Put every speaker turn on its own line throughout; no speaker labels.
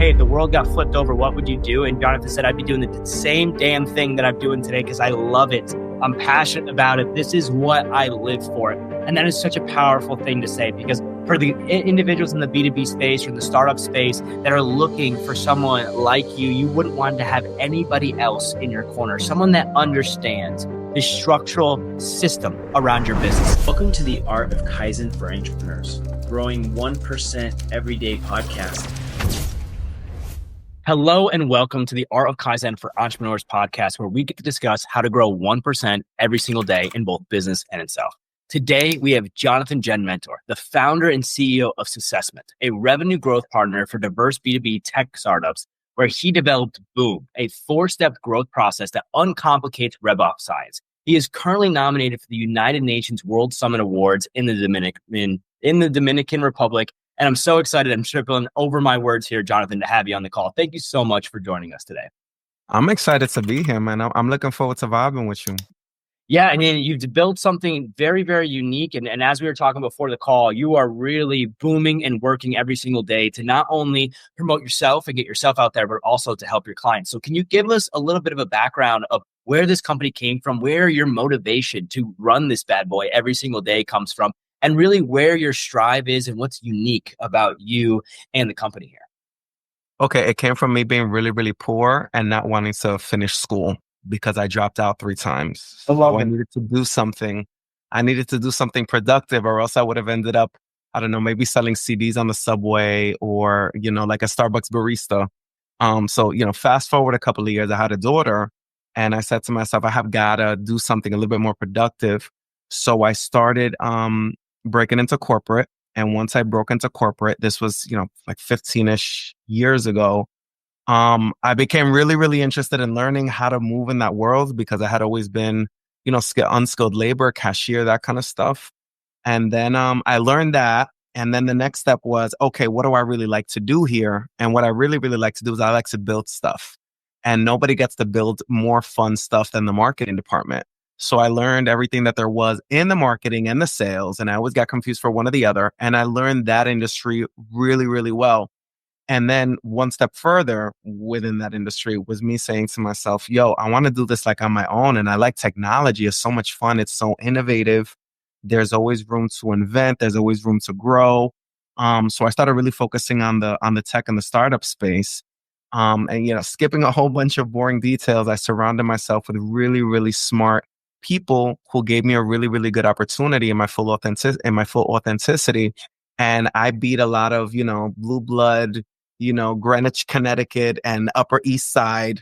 hey, if the world got flipped over, what would you do? And Jonathan said, I'd be doing the same damn thing that I'm doing today because I love it. I'm passionate about it. This is what I live for. And that is such a powerful thing to say, because for the individuals in the B2B space or the startup space that are looking for someone like you wouldn't want to have anybody else in your corner, someone that understands the structural system around your business.
Welcome to the Art of Kaizen for Entrepreneurs, growing 1% everyday podcast.
Hello and welcome to the Art of Kaizen for Entrepreneurs podcast, where we get to discuss how to grow 1% every single day in both business and in self. Today, we have Jonathan Genmentor, the founder and CEO of Successment, a revenue growth partner for diverse B2B tech startups, where he developed Boom, a 4-step growth process that uncomplicates RevOps science. He is currently nominated for the United Nations World Summit Awards in the Dominican Republic. And I'm so excited. I'm tripping over my words here, Jonathan, to have you on the call. Thank you so much for joining us today.
I'm excited to be here, man. I'm looking forward to vibing with you.
Yeah, and then you've built something very, very unique. And as we were talking before the call, you are really booming and working every single day to not only promote yourself and get yourself out there, but also to help your clients. So can you give us a little bit of a background of where this company came from, where your motivation to run this bad boy every single day comes from, and really where your strive is and what's unique about you and the company here?
Okay, it came from me being really, really poor and not wanting to finish school because I dropped out 3 times. So I needed to do something. I needed to do something productive, or else I would have ended up, I don't know, maybe selling CDs on the subway or, like a Starbucks barista. So, fast forward a couple of years, I had a daughter and I said to myself, I have got to do something a little bit more productive. So I started breaking into corporate. And once I broke into corporate, this was, like 15-ish years ago, I became really, really interested in learning how to move in that world, because I had always been, unskilled labor, cashier, that kind of stuff. And then I learned that. And then the next step was, okay, what do I really like to do here? And what I really, really like to do is I like to build stuff. And nobody gets to build more fun stuff than the marketing department. So I learned everything that there was in the marketing and the sales, and I always got confused for one or the other. And I learned that industry really, really well. And then one step further within that industry was me saying to myself, yo, I want to do this like on my own. And I like technology. It's so much fun. It's so innovative. There's always room to invent. There's always room to grow. So I started really focusing on the tech and the startup space. And skipping a whole bunch of boring details, I surrounded myself with really, really smart people who gave me a really, really good opportunity in my full authenticity. And I beat a lot of, blue blood, Greenwich, Connecticut and Upper East Side,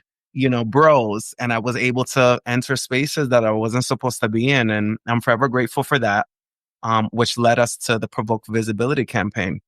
bros. And I was able to enter spaces that I wasn't supposed to be in. And I'm forever grateful for that, which led us to the Provoke Visibility campaign.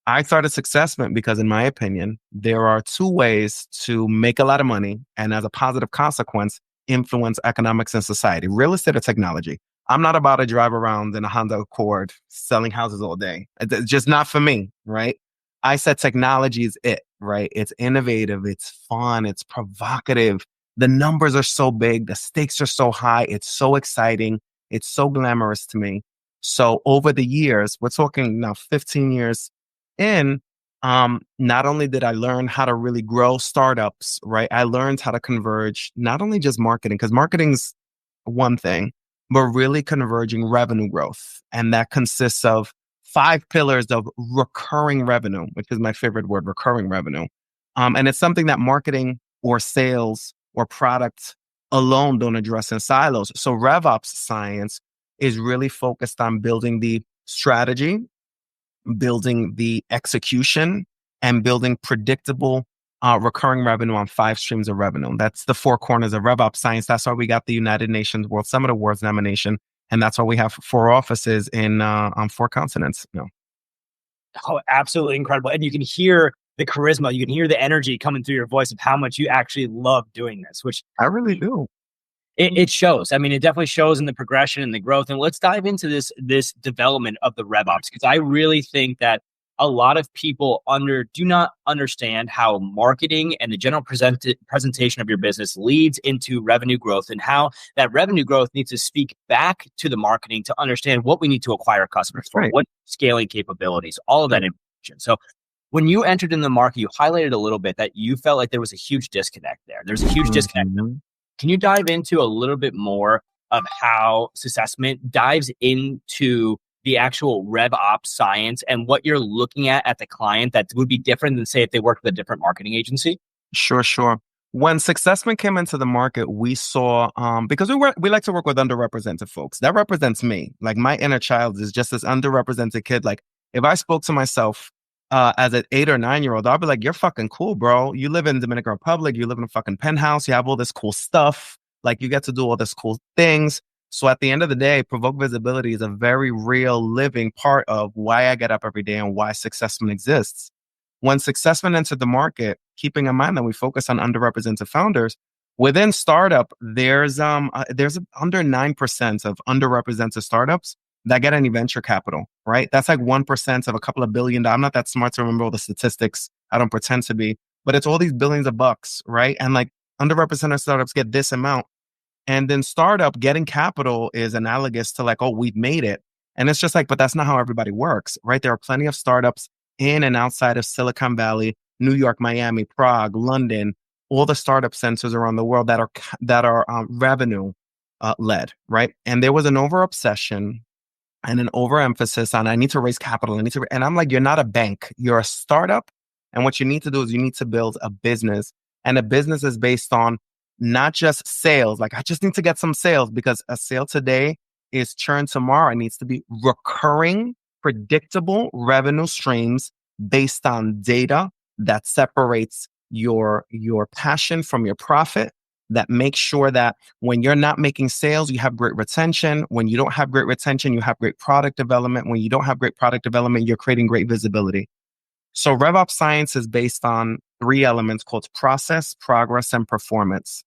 I started Successment because, in my opinion, there are 2 ways to make a lot of money and, as a positive consequence, influence economics and society: real estate or technology. I'm not about to drive around in a Honda Accord selling houses all day. It's just not for me, right? I said technology is it, right? It's innovative, it's fun, it's provocative. The numbers are so big, the stakes are so high, it's so exciting, it's so glamorous to me. So over the years, we're talking now 15 years in, not only did I learn how to really grow startups, right? I learned how to converge not only just marketing, because marketing's one thing, but really converging revenue growth. And that consists of 5 pillars of recurring revenue, which is my favorite word, recurring revenue. And it's something that marketing or sales or product alone don't address in silos. So RevOps science is really focused on building the strategy, building the execution, and building predictable recurring revenue on 5 streams of revenue. That's the 4 corners of RevOps science. That's why we got the United Nations World Summit Awards nomination. And that's why we have 4 offices on 4 continents.
Oh, absolutely incredible. And you can hear the charisma, you can hear the energy coming through your voice of how much you actually love doing this, which
I really do.
It shows. I mean, it definitely shows in the progression and the growth. And let's dive into this development of the RevOps, because I really think that a lot of people do not understand how marketing and the general presentation of your business leads into revenue growth, and how that revenue growth needs to speak back to the marketing to understand what we need to acquire customers for, what scaling capabilities, all of that information. So When you entered in the market, you highlighted a little bit that you felt like there was a huge disconnect there. There's a huge disconnect. Can you dive into a little bit more of how Successment dives into the actual rev ops science and what you're looking at the client that would be different than, say, if they worked with a different marketing agency?
Sure. When Successment came into the market, we saw, because we like to work with underrepresented folks. That represents me. Like, my inner child is just this underrepresented kid. Like, if I spoke to myself as an 8 or 9-year-old, I'll be like, you're fucking cool, bro. You live in Dominican Republic. You live in a fucking penthouse. You have all this cool stuff. Like, you get to do all this cool things. So at the end of the day, Provoke Visibility is a very real living part of why I get up every day and why Successment exists. When Successment entered the market, keeping in mind that we focus on underrepresented founders, within startup, there's under 9% of underrepresented startups that get any venture capital, right? That's like 1% of a couple of billion. I'm not that smart to remember all the statistics. I don't pretend to be, but it's all these billions of bucks, right? And like, underrepresented startups get this amount. And then startup getting capital is analogous to like, oh, we've made it. And it's just like, but that's not how everybody works, right? There are plenty of startups in and outside of Silicon Valley, New York, Miami, Prague, London, all the startup centers around the world that are revenue led, right? And there was an over obsession and an overemphasis on, I need to raise capital. And I'm like, you're not a bank, you're a startup. And what you need to do is you need to build a business, and a business is based on not just sales. Like, I just need to get some sales, because a sale today is churn tomorrow. It needs to be recurring, predictable revenue streams based on data that separates your passion from your profit, that makes sure that when you're not making sales, you have great retention. When you don't have great retention, you have great product development. When you don't have great product development, you're creating great visibility. So RevOps science is based on 3 elements called process, progress, and performance.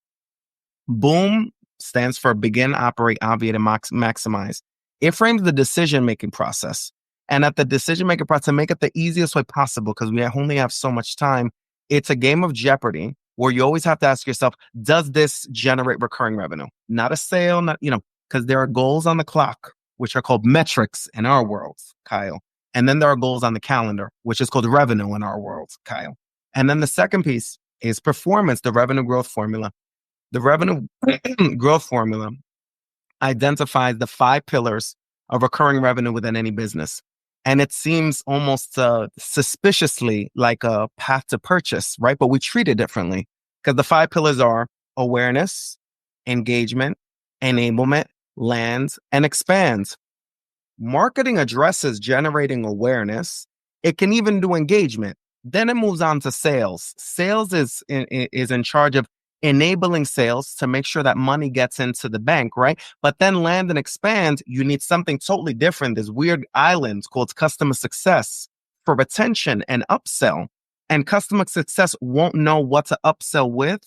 BOOM stands for begin, operate, obviate, and maximize. It frames the decision-making process. And at the decision-making process, to make it the easiest way possible, because we only have so much time, it's a game of Jeopardy where you always have to ask yourself, does this generate recurring revenue? Not a sale, because there are goals on the clock, which are called metrics in our world, Kyle. And then there are goals on the calendar, which is called revenue in our world, Kyle. And then the second piece is performance, the revenue growth formula. The revenue growth formula identifies the 5 pillars of recurring revenue within any business. And it seems almost suspiciously like a path to purchase, right? But we treat it differently, because the 5 pillars are awareness, engagement, enablement, land, and expand. Marketing addresses generating awareness. It can even do engagement. Then it moves on to sales. Sales is in charge of enabling sales to make sure that money gets into the bank, right? But then land and expand, you need something totally different. This weird island called customer success for retention and upsell. And customer success won't know what to upsell with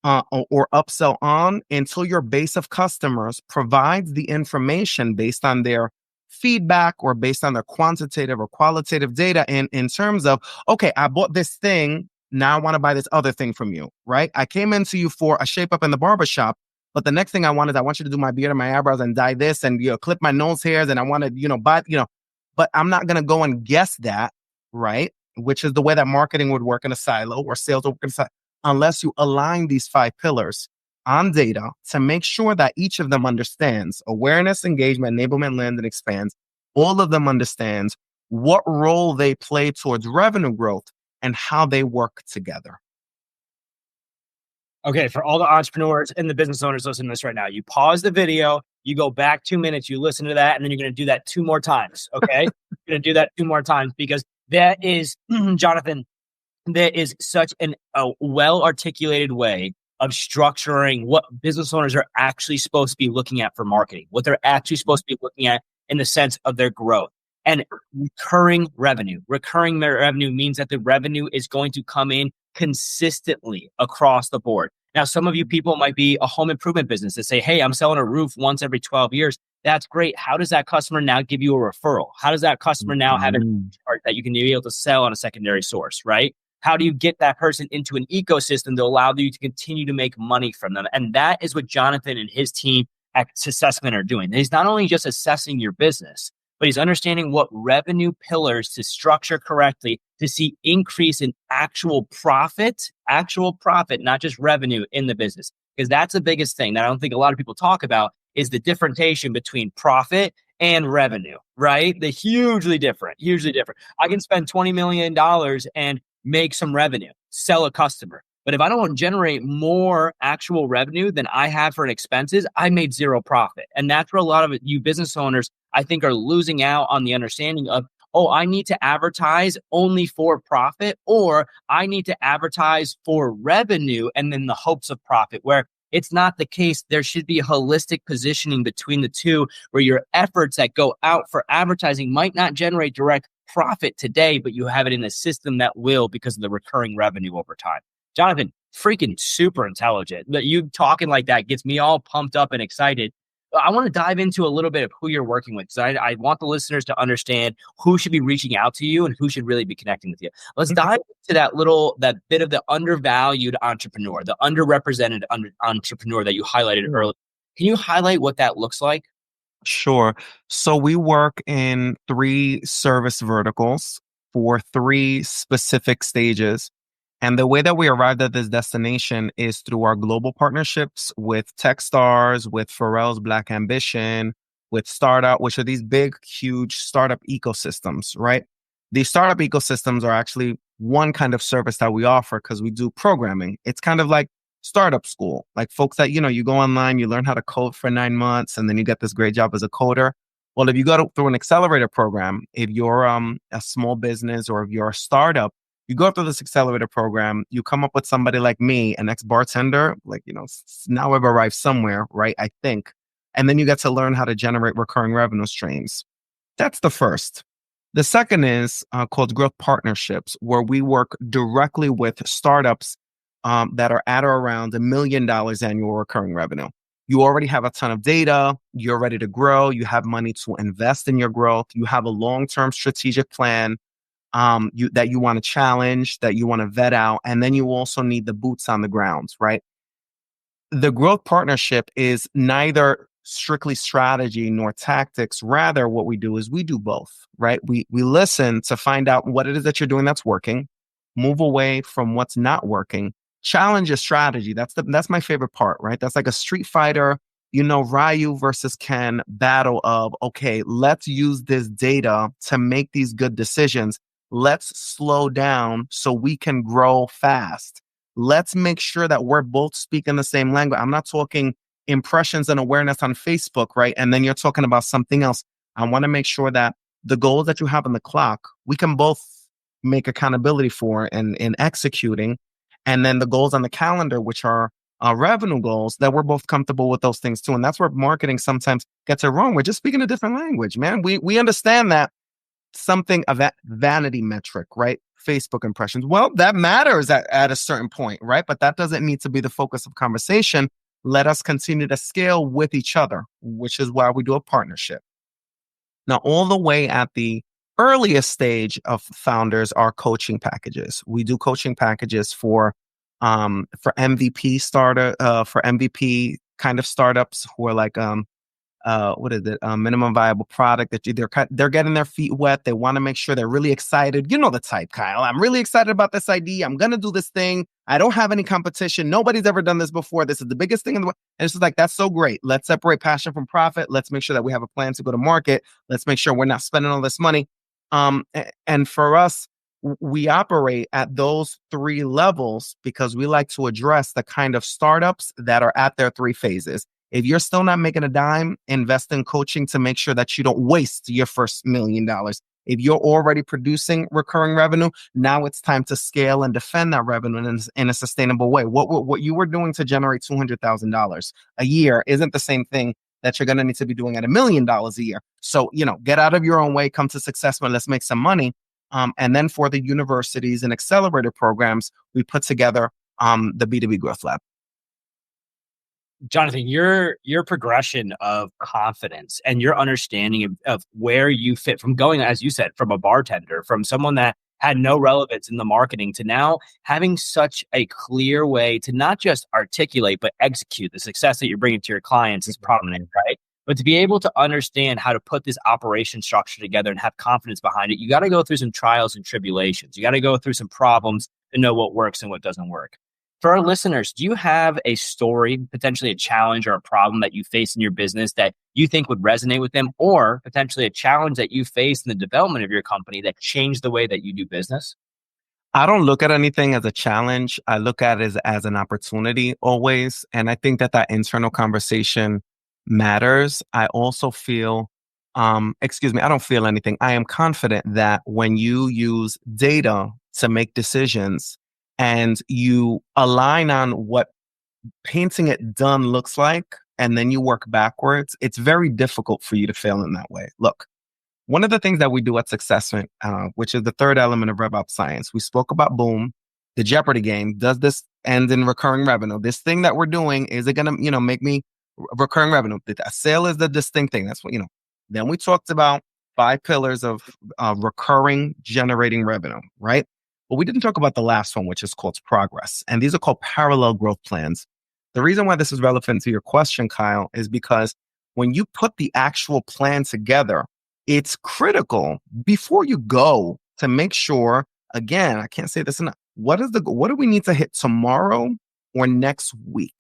or upsell on until your base of customers provides the information based on their feedback or based on their quantitative or qualitative data in terms of, okay, I bought this thing, now I want to buy this other thing from you, right? I came into you for a shape up in the barbershop, but the next thing I want you to do my beard and my eyebrows and dye this and clip my nose hairs, and I want to buy, but I'm not going to go and guess that, right? Which is the way that marketing would work in a silo or sales would work in a silo, unless you align these 5 pillars on data to make sure that each of them understands awareness, engagement, enablement, land, and expands. All of them understands what role they play towards revenue growth and how they work together.
Okay, for all the entrepreneurs and the business owners listening to this right now, you pause the video, you go back 2 minutes, you listen to that, and then you're going to do that 2 more times, okay? You're going to do that 2 more times, because that is, Jonathan, there is such a well-articulated way of structuring what business owners are actually supposed to be looking at for marketing, what they're actually supposed to be looking at in the sense of their growth. And recurring revenue. Recurring revenue means that the revenue is going to come in consistently across the board. Now, some of you people might be a home improvement business that say, hey, I'm selling a roof once every 12 years. That's great. How does that customer now give you a referral? How does that customer now have a chart that you can be able to sell on a secondary source, right? How do you get that person into an ecosystem to allow you to continue to make money from them? And that is what Jonathan and his team at Successment are doing. He's not only just assessing your business, but he's understanding what revenue pillars to structure correctly to see increase in actual profit, not just revenue in the business. Because that's the biggest thing that I don't think a lot of people talk about is the differentiation between profit and revenue, right? They're hugely different. I can spend $20 million and make some revenue, sell a customer. But if I don't generate more actual revenue than I have for expenses, I made zero profit. And that's where a lot of you business owners, I think, are losing out on the understanding of, oh, I need to advertise only for profit, or I need to advertise for revenue and then the hopes of profit, where it's not the case. There should be a holistic positioning between the two, where your efforts that go out for advertising might not generate direct profit today, but you have it in a system that will because of the recurring revenue over time. Jonathan, freaking super intelligent. You talking like that gets me all pumped up and excited. I want to dive into a little bit of who you're working with, because I want the listeners to understand who should be reaching out to you and who should really be connecting with you. Let's dive into that bit of the undervalued entrepreneur, the underrepresented entrepreneur that you highlighted earlier. Can you highlight what that looks like?
Sure. So we work in 3 service verticals for 3 specific stages. And the way that we arrived at this destination is through our global partnerships with Techstars, with Pharrell's Black Ambition, with Startup, which are these big, huge startup ecosystems, right? These startup ecosystems are actually one kind of service that we offer because we do programming. It's kind of like startup school, like folks that, you go online, you learn how to code for 9 months, and then you get this great job as a coder. Well, if you go through an accelerator program, if you're a small business or if you're a startup, you go through this accelerator program, you come up with somebody like me, an ex-bartender, now I've arrived somewhere, right? I think. And then you get to learn how to generate recurring revenue streams. That's the first. The second is called growth partnerships, where we work directly with startups that are at or around $1 million annual recurring revenue. You already have a ton of data. You're ready to grow. You have money to invest in your growth. You have a long-term strategic plan that you want to challenge, that you want to vet out. And then you also need the boots on the ground, right? The growth partnership is neither strictly strategy nor tactics. Rather, what we do is we do both, right? We listen to find out what it is that you're doing that's working, move away from what's not working, challenge your strategy. That's my favorite part, right? That's like a Street Fighter, Ryu versus Ken battle of, okay, let's use this data to make these good decisions. Let's slow down so we can grow fast. Let's make sure that we're both speaking the same language. I'm not talking impressions and awareness on Facebook, right? And then you're talking about something else. I want to make sure that the goals that you have on the clock, we can both make accountability for and in executing. And then the goals on the calendar, which are revenue goals, that we're both comfortable with those things too. And that's where marketing sometimes gets it wrong. We're just speaking a different language, man. We understand that something of that vanity metric, right? Facebook impressions. Well, that matters at a certain point, right? But that doesn't need to be the focus of conversation. Let us continue to scale with each other, which is why we do a partnership. Now, all the way at the earliest stage of founders are coaching packages. We do coaching packages for MVP for MVP kind of startups who are like minimum viable product, that they're getting their feet wet. They want to make sure they're really excited. You know the type, Kyle. I'm really excited about this idea. I'm going to do this thing. I don't have any competition. Nobody's ever done this before. This is the biggest thing in the world. And it's just like, that's so great. Let's separate passion from profit. Let's make sure that we have a plan to go to market. Let's make sure we're not spending all this money. And for us, we operate at those 3 levels because we like to address the kind of startups that are at their 3 phases. If you're still not making a dime, invest in coaching to make sure that you don't waste your first $1 million. If you're already producing recurring revenue, now it's time to scale and defend that revenue in a sustainable way. What you were doing to generate $200,000 a year isn't the same thing that you're going to need to be doing at $1 million a year. So, get out of your own way, come to Successment, let's make some money. And then for the universities and accelerator programs, we put together the B2B Growth Lab.
Jonathan, your progression of confidence and your understanding of where you fit from going, as you said, from a bartender, from someone that had no relevance in the marketing to now having such a clear way to not just articulate, but execute the success that you're bringing to your clients is prominent, right? But to be able to understand how to put this operation structure together and have confidence behind it, you got to go through some trials and tribulations. You got to go through some problems to know what works and what doesn't work. For our listeners, do you have a story, potentially a challenge or a problem that you face in your business that you think would resonate with them, or potentially a challenge that you faced in the development of your company that changed the way that you do business?
I don't look at anything as a challenge. I look at it as an opportunity always. And I think that internal conversation matters. I also feel, I don't feel anything. I am confident that when you use data to make decisions and you align on what painting it done looks like, and then you work backwards, it's very difficult for you to fail in that way. Look, one of the things that we do at Successment, which is the third element of RevOps science, we spoke about boom, the Jeopardy game. Does this end in recurring revenue? This thing that we're doing, is it going to, make me recurring revenue? A sale is the distinct thing. That's what, Then we talked about 5 pillars of recurring generating revenue, right? But we didn't talk about the last one, which is called progress. And these are called parallel growth plans. The reason why this is relevant to your question, Kyle, is because when you put the actual plan together, it's critical before you go to make sure, again, I can't say this enough. What do we need to hit tomorrow or next week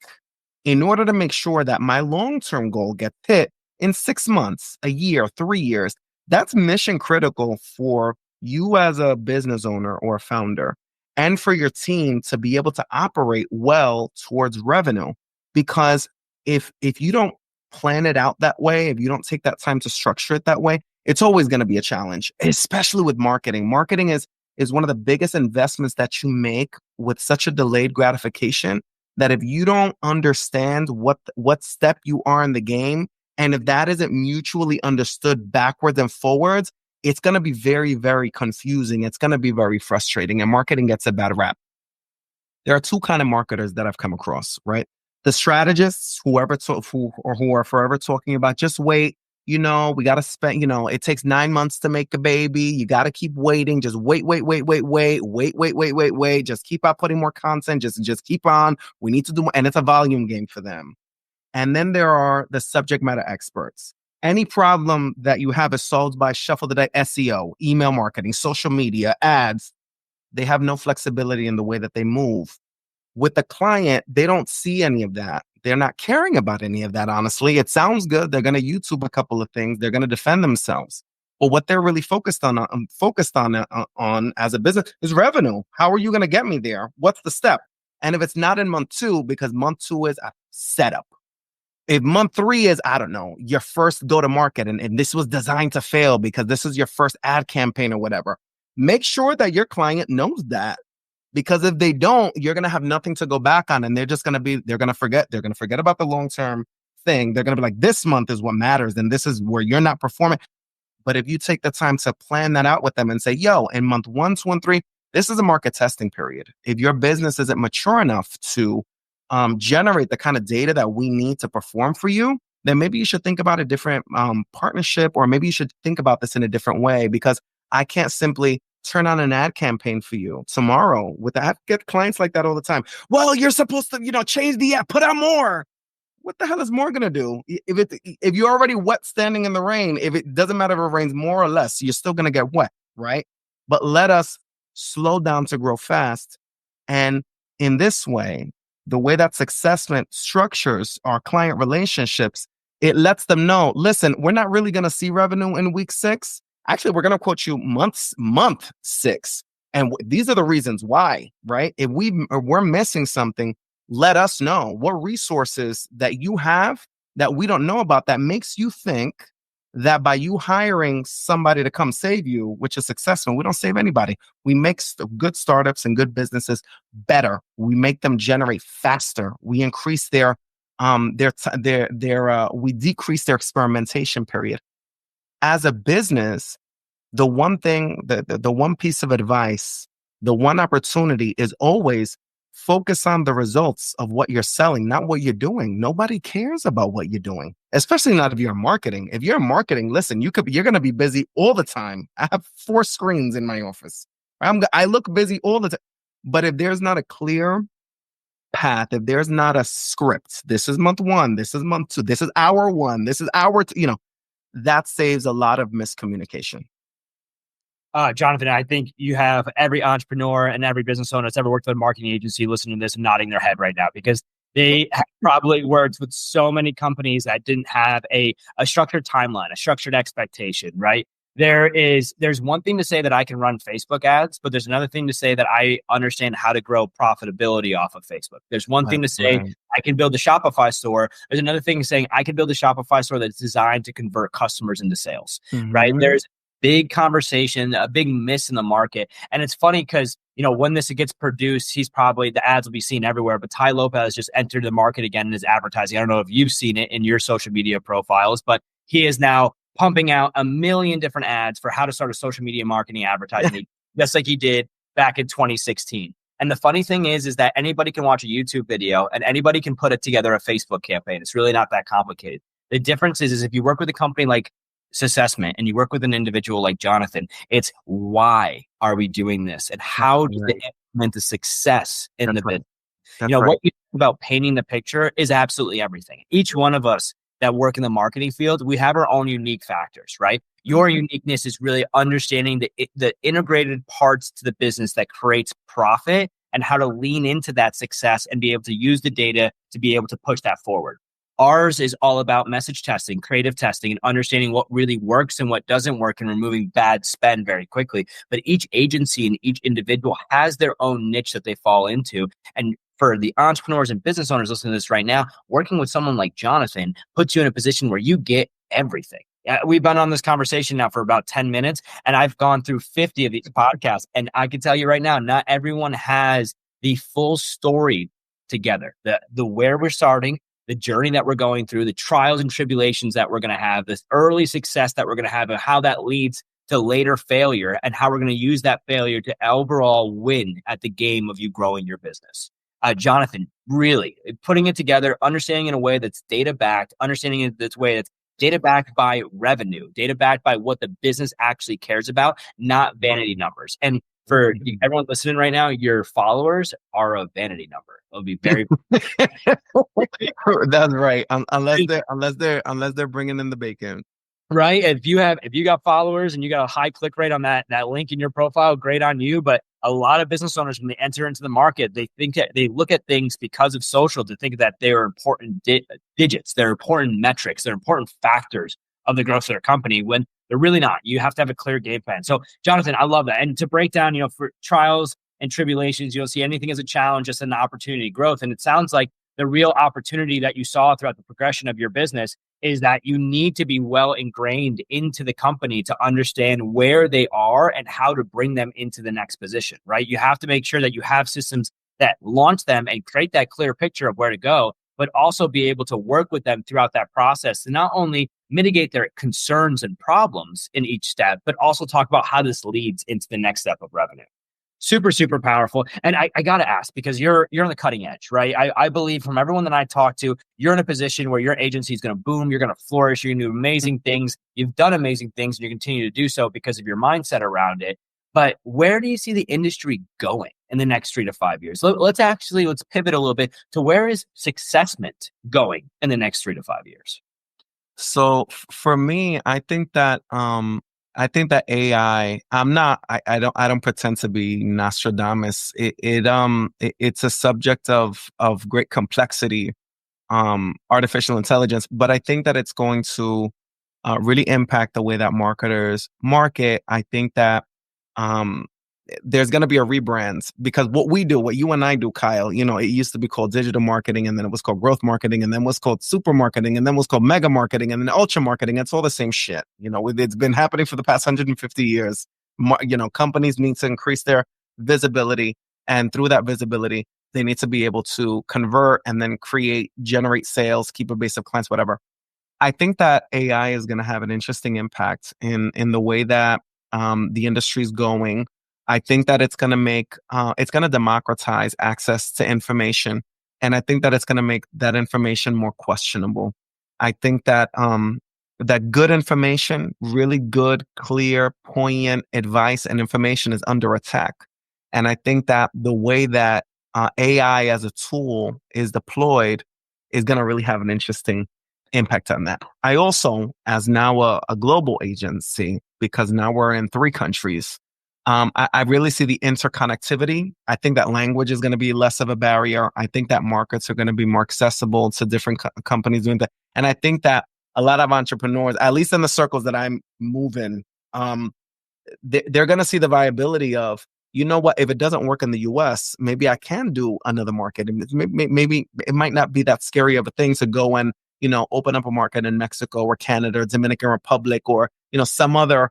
in order to make sure that my long-term goal gets hit in 6 months, a year, 3 years? That's mission critical for you as a business owner or a founder, and for your team to be able to operate well towards revenue. Because if you don't plan it out that way, if you don't take that time to structure it that way, it's always going to be a challenge, especially with marketing. Marketing is one of the biggest investments that you make with such a delayed gratification, that if you don't understand what step you are in the game, and if that isn't mutually understood backwards and forwards, it's going to be very, very confusing. It's going to be very frustrating, and marketing gets a bad rap. There are 2 kind of marketers that I've come across, right? The strategists, who are forever talking about, just wait, we got to spend, it takes 9 months to make a baby. You got to keep waiting. Just wait. Just keep on putting more content. Just keep on. We need to do more. And it's a volume game for them. And then there are the subject matter experts. Any problem that you have is solved by shuffle the dice, SEO, email marketing, social media, ads. They have no flexibility in the way that they move. With the client, they don't see any of that. They're not caring about any of that, honestly. It sounds good. They're going to YouTube a couple of things. They're going to defend themselves. But what they're really focused on as a business is revenue. How are you going to get me there? What's the step? And if it's not in month 2, because month 2 is a setup. If month 3 is, I don't know, your first go to market, and this was designed to fail because this is your first ad campaign or whatever, make sure that your client knows that. Because if they don't, you're going to have nothing to go back on, and they're going to forget about the long-term thing. They're going to be like, this month is what matters, and this is where you're not performing. But if you take the time to plan that out with them and say, yo, in month 1, 2, and 3, this is a market testing period. If your business isn't mature enough to generate the kind of data that we need to perform for you, then maybe you should think about a different partnership, or maybe you should think about this in a different way, because I can't simply turn on an ad campaign for you tomorrow. I get clients like that all the time. Well, you're supposed to, change the app, put out more. What the hell is more going to do? If you're already wet standing in the rain, if it doesn't matter if it rains more or less, you're still going to get wet, right? But let us slow down to grow fast. And in this way, the way that Successment structures our client relationships, it lets them know, listen, we're not really going to see revenue in week 6. Actually, we're going to quote you month 6. And these are the reasons why, right? If we're missing something, let us know what resources that you have that we don't know about that makes you think that by you hiring somebody to come save you, which is Successful, we don't save anybody. We make good startups and good businesses better. We make them generate faster. We increase we decrease their experimentation period. As a business, the one thing, the one piece of advice, the one opportunity is always focus on the results of what you're selling, not what you're doing. Nobody cares about what you're doing, especially not if you're marketing. If you're marketing, listen, you're going to be busy all the time. I have 4 screens in my office. I look busy all the time. But if there's not a clear path, if there's not a script, this is month one, this is month two, this is hour one, this is hour two, that saves a lot of miscommunication.
Jonathan, I think you have every entrepreneur and every business owner that's ever worked with a marketing agency listening to this and nodding their head right now, because they have probably worked with so many companies that didn't have a structured timeline, a structured expectation, right? There's one thing to say that I can run Facebook ads, but there's another thing to say that I understand how to grow profitability off of Facebook. There's one thing to say I can build a Shopify store. There's another thing saying I can build a Shopify store that's designed to convert customers into sales, right? There's big conversation, a big miss in the market. And it's funny because, when this gets produced, the ads will be seen everywhere, but Tai Lopez just entered the market again in his advertising. I don't know if you've seen it in your social media profiles, but he is now pumping out 1 million different ads for how to start a social media marketing advertising, just like he did back in 2016. And the funny thing is that anybody can watch a YouTube video and anybody can put it together a Facebook campaign. It's really not that complicated. The difference is if you work with a company like Successment and you work with an individual like Jonathan, it's why are we doing this and how do they implement the success in the business? What you think about painting the picture is absolutely everything. Each one of us that work in the marketing field, we have our own unique factors, right? Your uniqueness is really understanding the integrated parts to the business that creates profit and how to lean into that success and be able to use the data to be able to push that forward. Ours is all about message testing, creative testing, and understanding what really works and what doesn't work and removing bad spend very quickly. But each agency and each individual has their own niche that they fall into. And for the entrepreneurs and business owners listening to this right now, working with someone like Jonathan puts you in a position where you get everything. We've been on this conversation now for about 10 minutes, and I've gone through 50 of these podcasts. And I can tell you right now, not everyone has the full story together, the where we're starting, the journey that we're going through, the trials and tribulations that we're going to have, this early success that we're going to have, and how that leads to later failure, and how we're going to use that failure to overall win at the game of you growing your business. Jonathan, really putting it together, understanding in a way that's data backed, understanding it this way that's data backed by revenue, data backed by what the business actually cares about, not vanity numbers. And for everyone listening right now, your followers are a vanity number. It'll be very.
That's right. Unless they're bringing in the bacon.
Right. If you got followers and you got a high click rate on that link in your profile, great on you. But a lot of business owners, when they enter into the market, they think that they look at things because of social to think that they are important digits, they're important metrics, they're important factors of the growth of their company, when they're really not. You have to have a clear game plan. So, Jonathan, I love that. And to break down, for trials and tribulations, you don't see anything as a challenge, just an opportunity growth. And it sounds like the real opportunity that you saw throughout the progression of your business is that you need to be well ingrained into the company to understand where they are and how to bring them into the next position, right? You have to make sure that you have systems that launch them and create that clear picture of where to go, but also be able to work with them throughout that process to not only mitigate their concerns and problems in each step, but also talk about how this leads into the next step of revenue. Super, super powerful. And I got to ask, because you're on the cutting edge, right? I believe from everyone that I talk to, you're in a position where your agency is going to boom. You're going to flourish. You're going to do amazing things. You've done amazing things and you continue to do so because of your mindset around it. But where do you see the industry going in the next 3 to 5 years? Let's pivot a little bit to where is Successment going in the next 3 to 5 years?
So for me, I think that AI, I don't pretend to be Nostradamus. It's a subject of great complexity, artificial intelligence, but I think that it's going to really impact the way that marketers market. I think that there's going to be a rebrand, because what you and I do, Kyle, it used to be called digital marketing, and then it was called growth marketing, and then was called super marketing, and then was called mega marketing, and then ultra marketing. It's all the same shit. It's been happening for the past 150 years. Companies need to increase their visibility, and through that visibility, they need to be able to convert and then generate sales, keep a base of clients, whatever. I think that AI is going to have an interesting impact in the way that the industry is going. I think that it's going to democratize access to information. And I think that it's going to make that information more questionable. I think that that good information, really good, clear, poignant advice and information is under attack. And I think that the way that AI as a tool is deployed is going to really have an interesting impact on that. I also, as now a global agency, because now we're in 3 countries, I really see the interconnectivity. I think that language is going to be less of a barrier. I think that markets are going to be more accessible to different companies doing that. And I think that a lot of entrepreneurs, at least in the circles that I'm moving, they're going to see the viability of, you know what, if it doesn't work in the US, maybe I can do another market. And maybe it might not be that scary of a thing to go and, open up a market in Mexico or Canada or Dominican Republic or, some other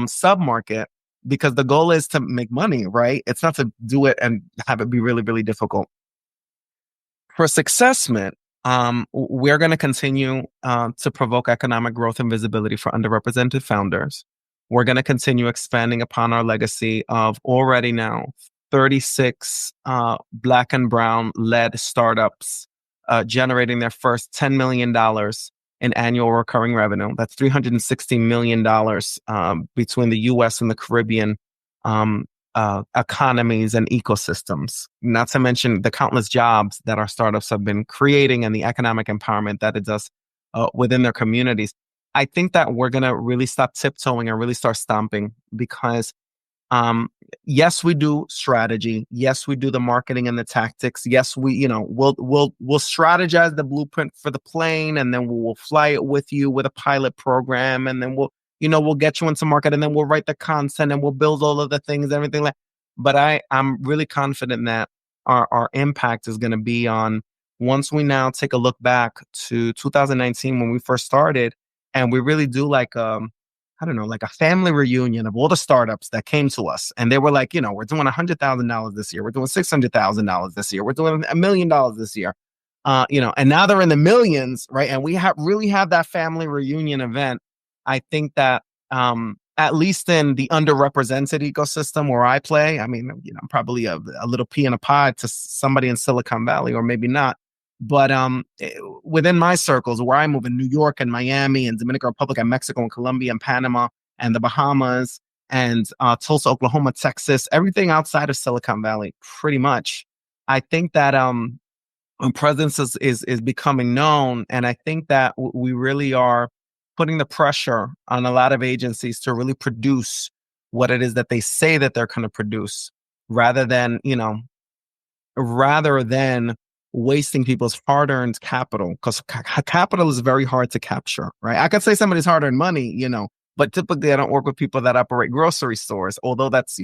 sub-market, because the goal is to make money, right? It's not to do it and have it be really, really difficult. For Successment, we're going to continue to provoke economic growth and visibility for underrepresented founders. We're going to continue expanding upon our legacy of already now 36 Black and Brown led startups generating their first $10 million in annual recurring revenue. That's $360 million between the US and the Caribbean economies and ecosystems, not to mention the countless jobs that our startups have been creating and the economic empowerment that it does within their communities. I think that we're going to really stop tiptoeing and really start stomping, because yes, we do strategy. Yes, we do the marketing and the tactics. Yes, we'll strategize the blueprint for the plane, and then we'll fly it with you with a pilot program, and then we'll get you into market, and then we'll write the content, and we'll build all of the things, everything like. But I'm really confident that our impact is going to be on, once we now take a look back to 2019 when we first started, and we really do like a family reunion of all the startups that came to us. And they were like, we're doing $100,000 this year. We're doing $600,000 this year. We're doing $1 million this year. And now they're in the millions, right? And we really have that family reunion event. I think that at least in the underrepresented ecosystem where I play, I'm probably a little pea in a pod to somebody in Silicon Valley, or maybe not. But within my circles where I move in New York and Miami and Dominican Republic and Mexico and Colombia and Panama and the Bahamas and Tulsa, Oklahoma, Texas, everything outside of Silicon Valley, pretty much, I think that presence is becoming known. And I think that we really are putting the pressure on a lot of agencies to really produce what it is that they say that they're going to produce, rather than wasting people's hard-earned capital, because capital is very hard to capture, right? I could say somebody's hard-earned money, but typically I don't work with people that operate grocery stores, although that's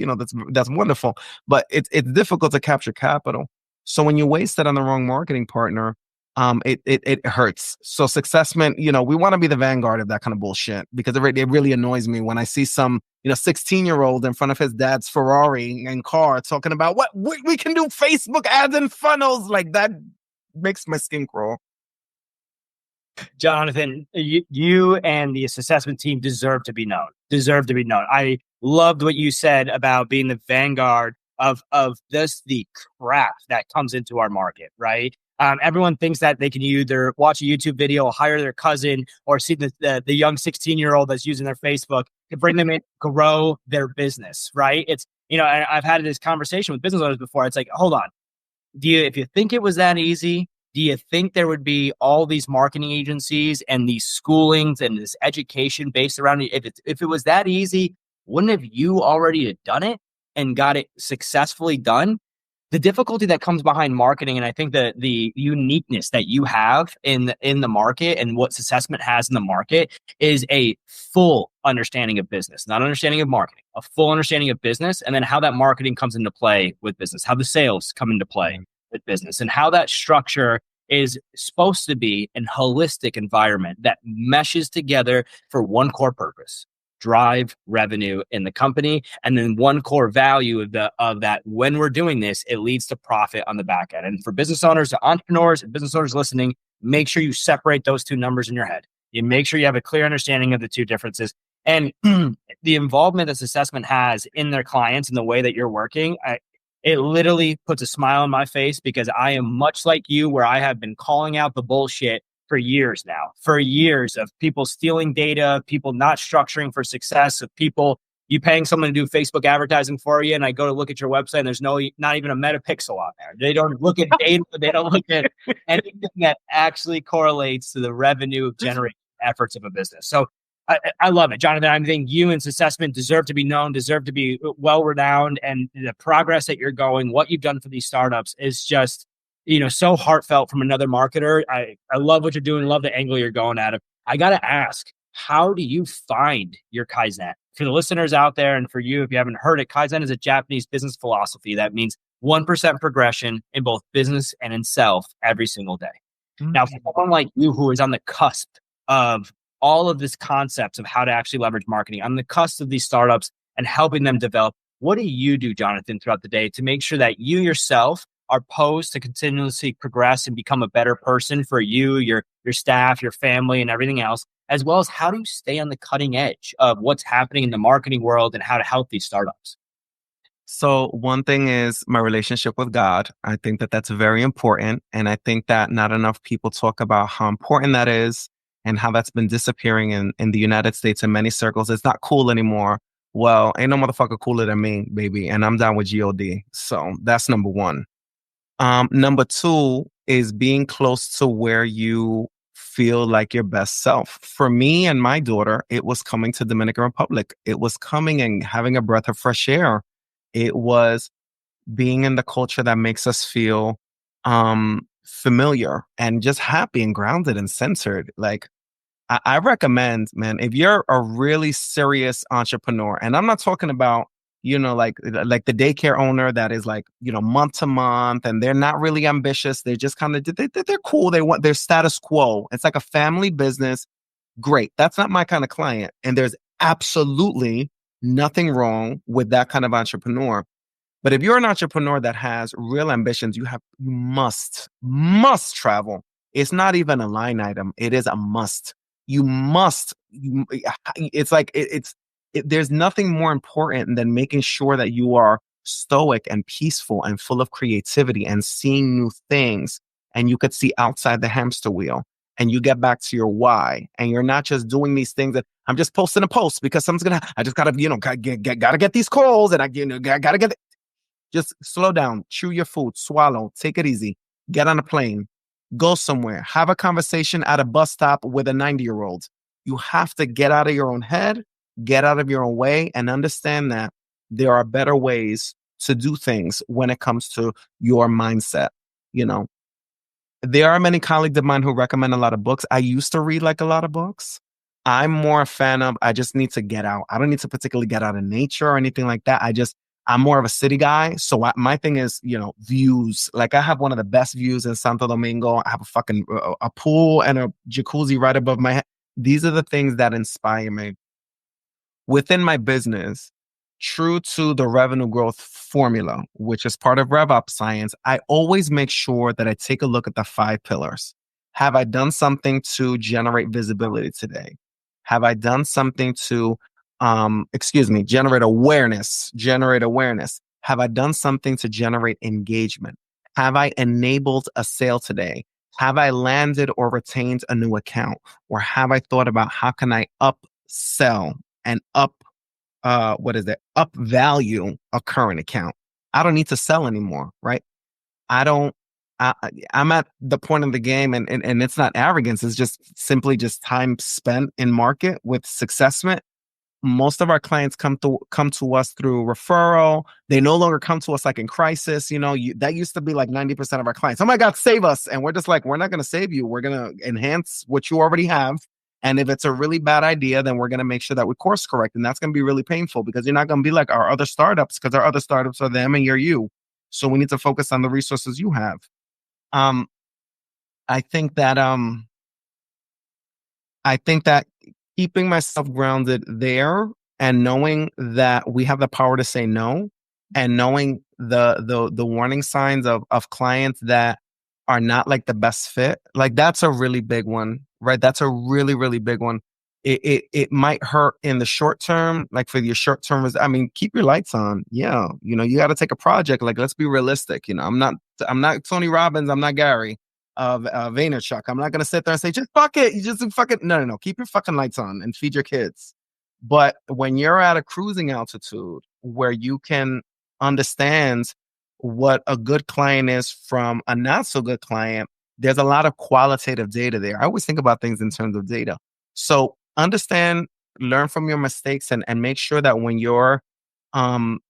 wonderful, but it's difficult to capture capital. So when you waste it on the wrong marketing partner, it hurts. So Successment, we want to be the vanguard of that kind of bullshit, because it really annoys me when I see some 16-year-old in front of his dad's Ferrari and car talking about what we can do Facebook ads and funnels. Like, that makes my skin crawl.
Jonathan, you and the Successment team deserve to be known. I loved what you said about being the vanguard of the crap that comes into our market, right? Everyone thinks that they can either watch a YouTube video, hire their cousin, or see the young 16-year-old that's using their Facebook to bring them in, grow their business, right? It's, I've had this conversation with business owners before. It's like, hold on. If you think it was that easy, do you think there would be all these marketing agencies and these schoolings and this education based around it? If it was that easy, wouldn't have you already have done it and got it successfully done? The difficulty that comes behind marketing, and I think that the uniqueness that you have in the market and what Successment has in the market, is a full understanding of business, not understanding of marketing, a full understanding of business, and then how that marketing comes into play with business, how the sales come into play with business, and how that structure is supposed to be an holistic environment that meshes together for one core purpose: drive revenue in the company. And then one core value of that, when we're doing this, it leads to profit on the back end. And for business owners, to entrepreneurs, and business owners listening, make sure you separate those two numbers in your head. You make sure you have a clear understanding of the two differences. And the involvement that Successment has in their clients and the way that you're working, it literally puts a smile on my face, because I am much like you, where I have been calling out the bullshit for years now, of people stealing data, people not structuring for success, of people you paying someone to do Facebook advertising for you, and I go to look at your website and there's not even a metapixel on there. They don't look at data. They don't look at anything that actually correlates to the revenue generating efforts of a business. So I love it, Jonathan. I think you and Successment deserve to be known, deserve to be well-renowned, and the progress that you're going, what you've done for these startups is just, so heartfelt from another marketer. I love what you're doing, love the angle you're going at it. I got to ask, how do you find your Kaizen? For the listeners out there, and for you, if you haven't heard it, Kaizen is a Japanese business philosophy that means 1% progression in both business and in self every single day. Mm-hmm. Now, for someone like you who is on the cusp of all of these concepts of how to actually leverage marketing, on the cusp of these startups and helping them develop, what do you do, Jonathan, throughout the day to make sure that you yourself are posed to continuously progress and become a better person for you, your staff, your family, and everything else, as well as how do you stay on the cutting edge of what's happening in the marketing world and how to help these startups?
So one thing is my relationship with God. I think that that's very important. And I think that not enough people talk about how important that is and how that's been disappearing in the United States in many circles. It's not cool anymore. Well, ain't no motherfucker cooler than me, baby. And I'm down with God. So that's number one. Number two is being close to where you feel like your best self. For me and my daughter, it was coming to Dominican Republic. It was coming and having a breath of fresh air. It was being in the culture that makes us feel familiar and just happy and grounded and centered. Like, I recommend, man, if you're a really serious entrepreneur, and I'm not talking about, like the daycare owner that is like, month to month, and they're not really ambitious. They're just kind of, they're cool. They want their status quo. It's like a family business. Great. That's not my kind of client. And there's absolutely nothing wrong with that kind of entrepreneur. But if you're an entrepreneur that has real ambitions, you must travel. It's not even a line item. It is a must. You must. There's nothing more important than making sure that you are stoic and peaceful and full of creativity and seeing new things. And you could see outside the hamster wheel and you get back to your why. And you're not just doing these things that I'm just posting a post because I just gotta, gotta get these calls and gotta get it. Just slow down, chew your food, swallow, take it easy, get on a plane, go somewhere, have a conversation at a bus stop with a 90-year-old. You have to get out of your own head, get out of your own way, and understand that there are better ways to do things when it comes to your mindset. There are many colleagues of mine who recommend a lot of books. I used to read like a lot of books. I'm more a fan of, I just need to get out. I don't need to particularly get out in nature or anything like that. I'm more of a city guy. So my thing is, views. Like I have one of the best views in Santo Domingo. I have a pool and a jacuzzi right above my head. These are the things that inspire me. Within my business, true to the revenue growth formula, which is part of RevOps science, I always make sure that I take a look at the 5 pillars. Have I done something to generate visibility today? Have I done something to generate awareness? Have I done something to generate engagement? Have I enabled a sale today? Have I landed or retained a new account? Or have I thought about how can I upsell and up value a current account? I don't need to sell anymore, right? I'm at the point of the game and it's not arrogance. It's just simply just time spent in market with Successment. Most of our clients come to us through referral. They no longer come to us like in crisis. That used to be like 90% of our clients. Oh my God, save us. And we're just like, we're not going to save you. We're going to enhance what you already have. And if it's a really bad idea, then we're going to make sure that we course correct. And that's going to be really painful because you're not going to be like our other startups because our other startups are them and you're you. So we need to focus on the resources you have. I think that keeping myself grounded there and knowing that we have the power to say no and knowing the warning signs of clients that are not like the best fit, like that's a really big one, right? That's a really, really big one. It might hurt in the short term, like for your short term, keep your lights on. Yeah. You got to take a project. Like, let's be realistic. I'm not Tony Robbins. I'm not Gary Vaynerchuk. I'm not going to sit there and say, just fuck it. You just fuck it. No. Keep your fucking lights on and feed your kids. But when you're at a cruising altitude where you can understand what a good client is from a not so good client, there's a lot of qualitative data there. I always think about things in terms of data. So understand, learn from your mistakes, and make sure that when you're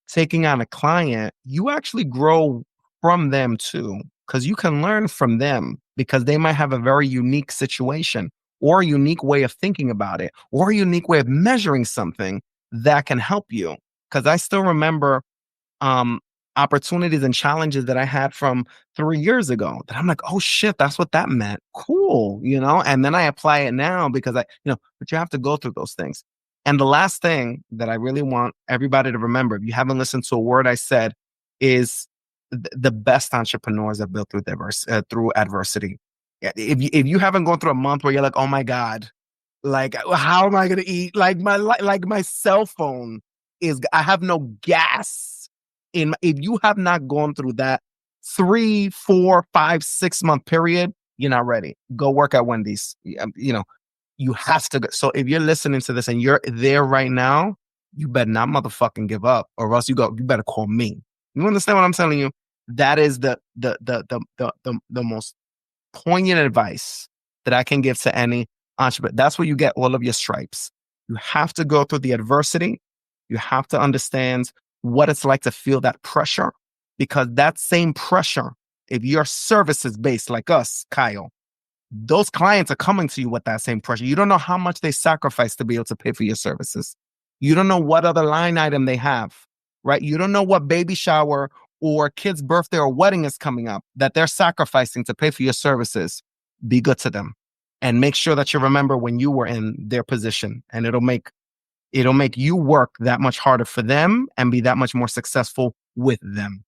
taking on a client, you actually grow from them too, because you can learn from them because they might have a very unique situation or a unique way of thinking about it or a unique way of measuring something that can help you. Because I still remember opportunities and challenges that I had from 3 years ago that I'm like, oh shit, that's what that meant. Cool, and then I apply it now because but you have to go through those things. And the last thing that I really want everybody to remember, if you haven't listened to a word I said, is the best entrepreneurs are built through adversity. If you haven't gone through a month where you're like, oh my God, like, how am I going to eat? Like my cell phone I have no gas if you have not gone through that 3, 4, 5, 6 month period, you're not ready. Go work at Wendy's. You have to go. So if you're listening to this and you're there right now, you better not motherfucking give up, or else you better call me. You understand what I'm telling you? That is the most poignant advice that I can give to any entrepreneur. That's where you get all of your stripes. You have to go through the adversity. You have to understand what it's like to feel that pressure, because that same pressure, if your service is based like us, Kyle, those clients are coming to you with that same pressure. You don't know how much they sacrifice to be able to pay for your services. You don't know what other line item they have, right? You don't know what baby shower or kid's birthday or wedding is coming up that they're sacrificing to pay for your services. Be good to them and make sure that you remember when you were in their position, and it'll make you work that much harder for them and be that much more successful with them.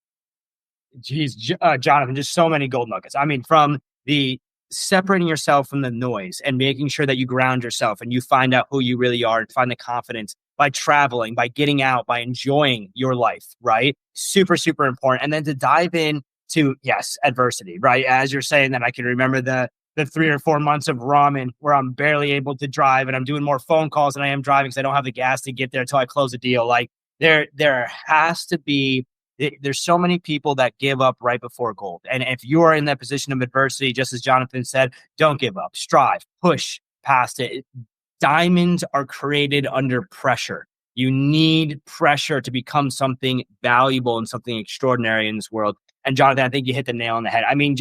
Geez, Jonathan, just so many gold nuggets. I mean, from the separating yourself from the noise and making sure that you ground yourself and you find out who you really are and find the confidence by traveling, by getting out, by enjoying your life, right? Super, super important. And then to dive in to, yes, adversity, right? As you're saying that, I can remember the 3 or 4 months of ramen where I'm barely able to drive and I'm doing more phone calls than I am driving because I don't have the gas to get there until I close a deal. Like there has to be, there's so many people that give up right before gold. And if you are in that position of adversity, just as Jonathan said, don't give up, strive, push past it. Diamonds are created under pressure. You need pressure to become something valuable and something extraordinary in this world. And Jonathan, I think you hit the nail on the head. I mean,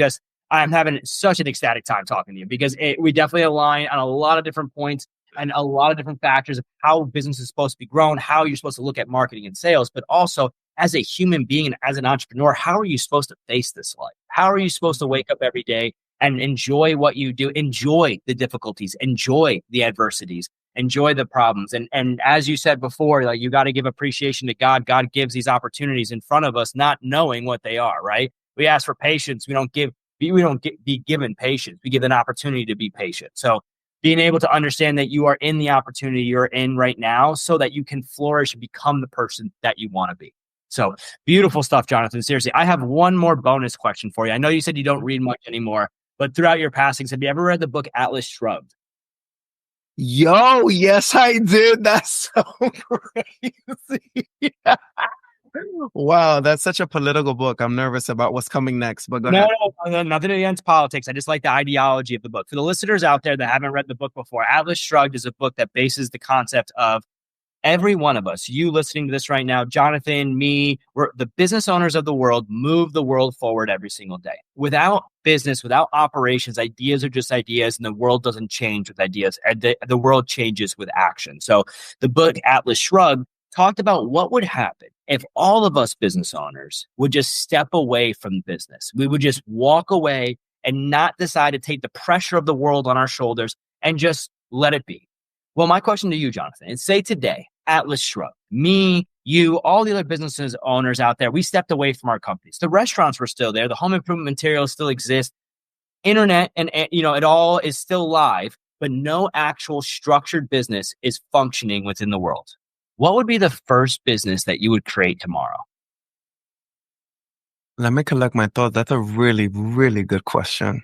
I'm having such an ecstatic time talking to you because we definitely align on a lot of different points and a lot of different factors of how business is supposed to be grown, how you're supposed to look at marketing and sales, but also as a human being and as an entrepreneur, how are you supposed to face this life? How are you supposed to wake up every day and enjoy what you do, enjoy the difficulties, enjoy the adversities, enjoy the problems. And as you said before, like you got to give appreciation to God. God gives these opportunities in front of us, not knowing what they are, right? We ask for patience. We don't be given patience. We give an opportunity to be patient. So being able to understand that you are in the opportunity you're in right now so that you can flourish and become the person that you want to be. So beautiful stuff, Jonathan. Seriously, I have one more bonus question for you. I know you said you don't read much anymore, but throughout your passings, have you ever read the book Atlas Shrugged?
Yo, yes, I did. That's so crazy. Wow, that's such a political book. I'm nervous about what's coming next, but go ahead.
No, nothing against politics. I just like the ideology of the book. For the listeners out there that haven't read the book before, Atlas Shrugged is a book that bases the concept of every one of us, you listening to this right now, Jonathan, me, we're the business owners of the world, move the world forward every single day. Without business, without operations, ideas are just ideas, and the world doesn't change with ideas. The world changes with action. So the book Atlas Shrugged talked about what would happen if all of us business owners would just step away from business. We would just walk away and not decide to take the pressure of the world on our shoulders and just let it be. Well, my question to you, Jonathan, is say today, Atlas Shrugged, me, you, all the other businesses owners out there, we stepped away from our companies. The restaurants were still there. The home improvement materials still exist. Internet and it all is still live, but no actual structured business is functioning within the world. What would be the first business that you would create tomorrow?
Let me collect my thoughts. That's a really, really good question.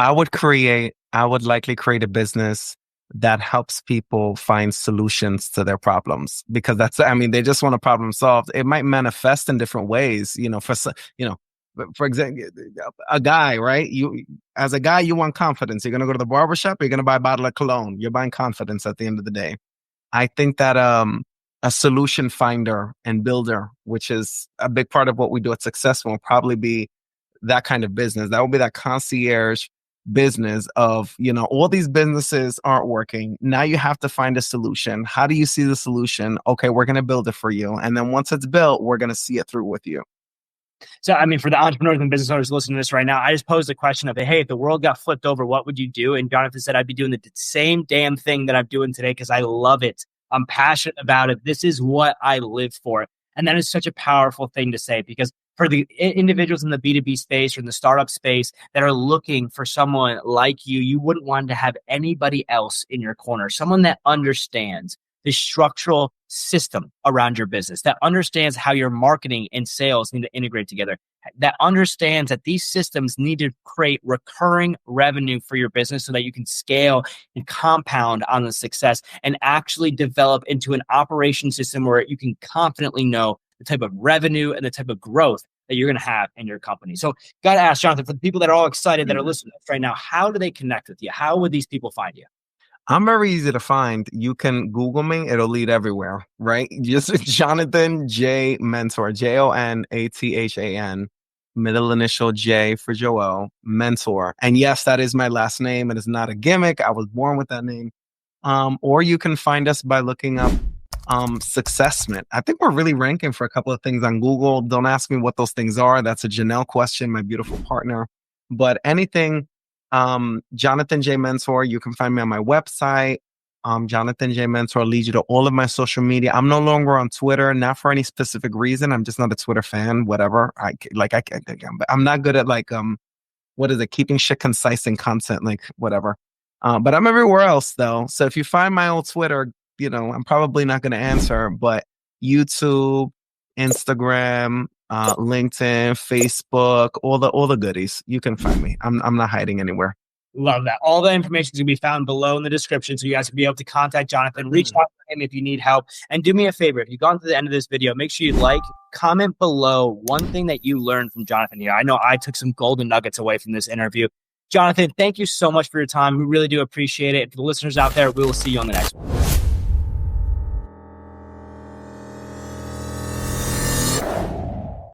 I would likely create a business that helps people find solutions to their problems, because they just want a problem solved. It might manifest in different ways, for example, a guy, right? As a guy, you want confidence. You're going to go to the barbershop, you're going to buy a bottle of cologne. You're buying confidence at the end of the day. I think that, a solution finder and builder, which is a big part of what we do at Successment, will probably be that kind of business. That will be that concierge business of, all these businesses aren't working. Now you have to find a solution. How do you see the solution? Okay, we're going to build it for you. And then once it's built, we're going to see it through with you.
So, for the entrepreneurs and business owners listening to this right now, I just posed the question of, hey, if the world got flipped over, what would you do? And Jonathan said, I'd be doing the same damn thing that I'm doing today because I love it. I'm passionate about it. This is what I live for. And that is such a powerful thing to say, because for the individuals in the B2B space or in the startup space that are looking for someone like you, you wouldn't want to have anybody else in your corner, someone that understands the structural system around your business, that understands how your marketing and sales need to integrate together, that understands that these systems need to create recurring revenue for your business so that you can scale and compound on the success and actually develop into an operation system where you can confidently know the type of revenue and the type of growth that you're going to have in your company. So got to ask, Jonathan, for the people that are all excited that are listening to us right now, how do they connect with you? How would these people find you?
I'm very easy to find. You can Google me. It'll lead everywhere, right? Just Jonathan J Mentor, Jonathan, middle initial J for Joel, Mentor. And yes, that is my last name. It is not a gimmick. I was born with that name. Or you can find us by looking up Successment. I think we're really ranking for a couple of things on Google. Don't ask me what those things are. That's a Janelle question, my beautiful partner. But anything, Jonathan J Mentor, you can find me on my website. Jonathan J Mentor leads you to all of my social media. I'm no longer on Twitter, not for any specific reason. I'm just not a Twitter fan, whatever. I'm not good at keeping shit concise and content, whatever. But I'm everywhere else though. So if you find my old Twitter, I'm probably not going to answer, but YouTube, Instagram, LinkedIn, Facebook, all the goodies. You can find me. I'm not hiding anywhere.
Love that. All the information is going to be found below in the description, so you guys will be able to contact Jonathan, reach out to him if you need help. And do me a favor, if you've gone to the end of this video, make sure you comment below one thing that you learned from Jonathan here. I know I took some golden nuggets away from this interview. Jonathan, thank you so much for your time. We really do appreciate it. For the listeners out there, we will see you on the next one.